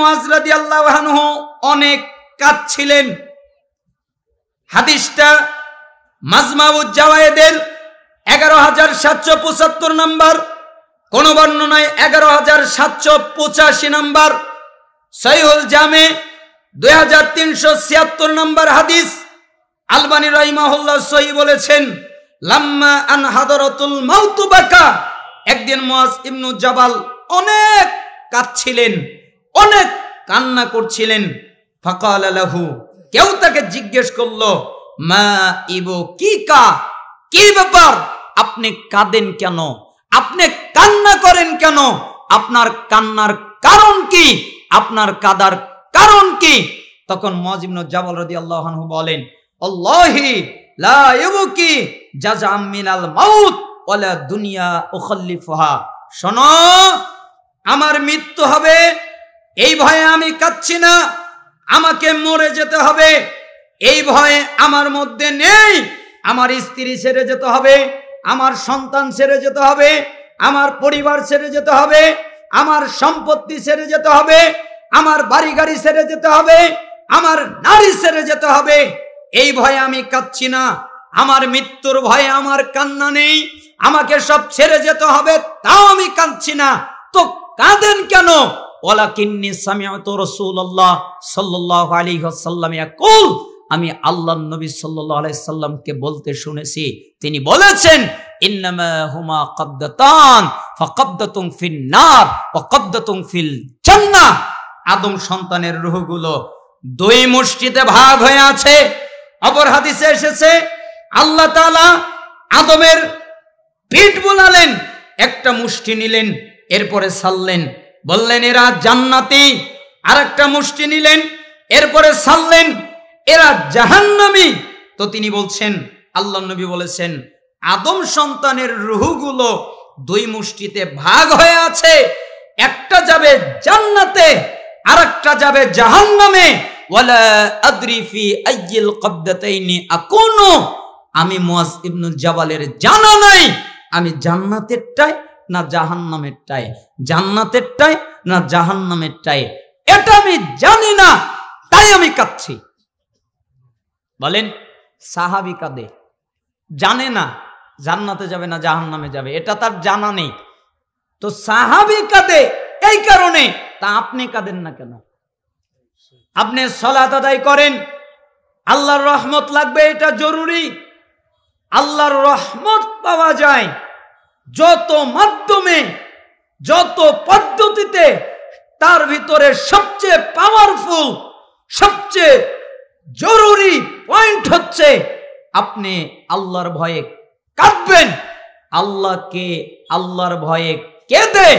মুআজ রাদিয়াল্লাহু আনহু অনেক কাঁদছিলেন। হাদিসটা মাজমাউজ জাওয়ায়েদের 11775 নম্বর, কোন বর্ণনায় 11785 নম্বর, সহিহুল জামে 2376 নম্বর হাদিস। আলবানী রাহিমাহুল্লাহ সহিহ বলেছেন, লাম্মা আন হাদরাতুল মাউত বাকা, একদিন মুআজ ইবনু জাবাল অনেক কাঁদছিলেন, অনেক কান্না করছিলেন। ফাকালা লাহু, কেউ তাকে জিজ্ঞেস করলো, মা ইবু কিকা, কি ব্যাপার, আপনি কাঁদেন কেন, আপনি কান্না করেন কেন, আপনার কান্নার কারণ কি, আপনার কাদার কারণ কি? তখন মুআজ ইবনু জাবাল রাদিয়াল্লাহু আনহু বলেন, আল্লাহি লা ইবকি জাযাম মিনাল মাউত ওয়ালা দুনিয়া উখাল্লিফুহা, শোনো, আমার মৃত্যু হবে এই ভয়ে আমি কাঁদছি না, আমাকে মরে যেতে হবে এই ভয়ে আমার মধ্যে নেই। আমার স্ত্রী ছেড়ে যেতে হবে, আমার সন্তান ছেড়ে যেতে হবে, আমার পরিবার ছেড়ে যেতে হবে, আমার সম্পত্তি ছেড়ে যেতে হবে, আমার বাড়ি গাড়ি ছেড়ে যেতে হবে, আমার নারী ছেড়ে যেতে হবে, এই ভয়ে আমি কাঁদছি না। আমার মৃত্যুর ভয়ে আমার কান্না নেই, আমাকে সব ছেড়ে যেতে হবে তাও আমি কাঁদছি না। তো কাঁদেন কেন? ওয়ালাকিন্নী সামিআতু রাসূলুল্লাহ সাল্লাল্লাহু আলাইহি ওয়াসাল্লাম ইয়াকুল, আমি আল্লাহর নবী সাল্লাল্লাহু আলাইহি সাল্লামকে বলতে শুনেছি, তিনি বলেছেন, ইন্নামা হুমা কবদাতান ফাকবদাতুন ফিন নার ওয়া কবদাতুন ফিল জান্নাহ। আদম সন্তানের রূহগুলো দুই মুষ্টিতে ভাগ হয়ে আছে। অপর হাদিসে এসেছে, আল্লাহ তাআলা আদমের পিঠ বুলালেন, একটা মুষ্টি নিলেন, এরপরে ছাড়লেন, বললেন এরা জান্নাতি। আরেকটা মুষ্টি নিলেন, এরপরে ছাড়লেন, এরা জাহান্নামী। তো তিনি বলছেন, আল্লাহর নবী বলেছেন, আদম সন্তানের রূহগুলো দুই মুষ্টিতে ভাগ হয়ে আছে, একটা যাবে জান্নাতে, আরেকটা যাবে জাহান্নামে। ওয়ালা আদরি ফি আইয়িল কবদাতাইনি আকুনু, আমি মুআজ ইবনু জাবালের জানা নাই আমি জান্নাতেরটাই না জাহান্নামেরটাই, জান্নাতেরটাই না জাহান্নামেরটাই, এটা আমি জানি না, তাই আমি কাঁদছি। বলেন, সাহাবী কাঁদে, জানে না জান্নাতে যাবে না জাহান্নামে যাবে, এটা তার জানা নেই। তো সাহাবী কাঁদে এই কারণে, তা আপনি কাঁদেন না কেন? আপনি সালাত আদায় করেন, আল্লাহর রহমত লাগবে, এটা জরুরি। আল্লাহর রহমত পাওয়া যায় যত মাধ্যমে, যত পদ্ধতিতে, তার ভিতরে সবচেয়ে পাওয়ারফুল, সবচেয়ে জরুরি পয়েন্ট হচ্ছে আপনি আল্লাহর ভয়ে কাঁদবেন। আল্লাহকে, আল্লাহর ভয়ে কেঁদে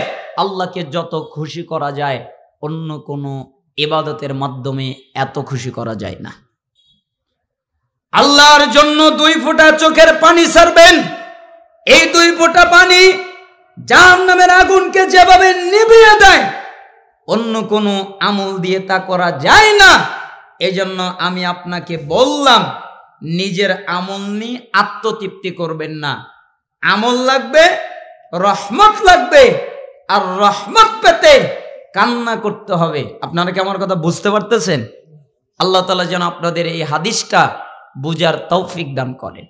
আল্লাহকে যত খুশি করা যায়, অন্য কোনো ইবাদতের মাধ্যমে এত খুশি করা যায় না। আল্লাহর জন্য 2 ফোঁটা চোখের পানি ছাড়বেন, এই 2 ফোঁটা পানি জাহান্নামের আগুনকে যেভাবে নিভিয়ে দেয়, অন্য কোনো আমল দিয়ে তা করা যায় না। এজন্য আমি আপনাকে বললাম, নিজের আমল নিয়ে আত্মতৃপ্তি করবেন না। আমল লাগবে, রহমত লাগবে, আর রহমত পেতে কান্না করতে হবে। আপনারা কি আমার কথা বুঝতে পারতেছেন? আল্লাহ তাআলা যেন আপনাদের এই হাদিসটা বুঝার তৌফিক দান করেন।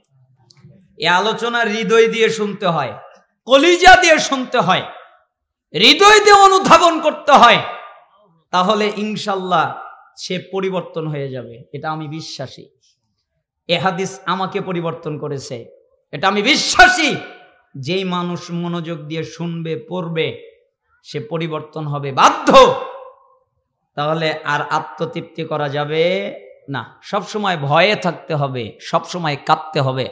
এই আলোচনা হৃদয় দিয়ে শুনতে হয়, কলিজা দিয়ে শুনতে হয়, হৃদয় দিয়ে অনুধাবন করতে হয়, তাহলে ইনশাল্লাহ সে পরিবর্তন হয়ে যাবে। এটা আমি বিশ্বাসী। এ হাদিস আমাকে পরিবর্তন করেছে, এটা আমি বিশ্বাসী। যেই মানুষ মনোযোগ দিয়ে শুনবে, পড়বে, সে পরিবর্তন হবে বাধ্য। তাহলে আর আত্মতৃপ্তি করা যাবে না, সব সময় ভয়ে থাকতে হবে, সব সময় কাঁদতে হবে।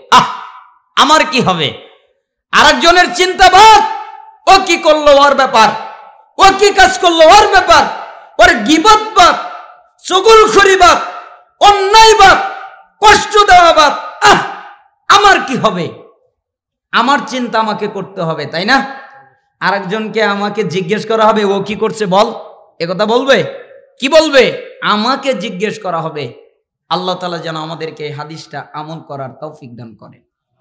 আমার কি হবে? আরেকজনের চিন্তাবাদ, ও কি করলো ওর ব্যাপার, ও কি কাজ করলো ওর ব্যাপার, ওর গীবত বাদ, চুগলখড়ি বাদ, অন্যায় বাদ, কষ্ট দেওয়া বাদ, আমার কি হবে? আমার চিন্তা আমাকে করতে হবে, তাই না? আরেকজনকে আমাকে জিজ্ঞেস করা হবে, ও কি করছে বল, একথা বলবে? কি বলবে? আমাকে জিজ্ঞেস করা হবে। আল্লাহ তাআলা যেন আমাদেরকে এই হাদিসটা আমল করার তৌফিক দান করেন।